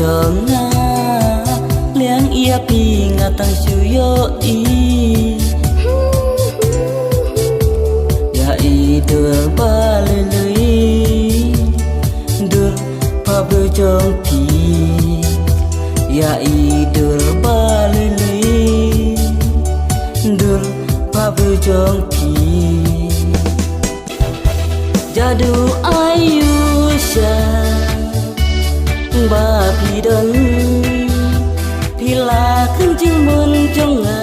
chong nga liang ia pi nga tang su yo i ya i dur ba le lui dur pa bu chong pi ya i dur ba le lui dur pa bu chong pi jadu ayusha ba pi don pi la khung ching mun chong nga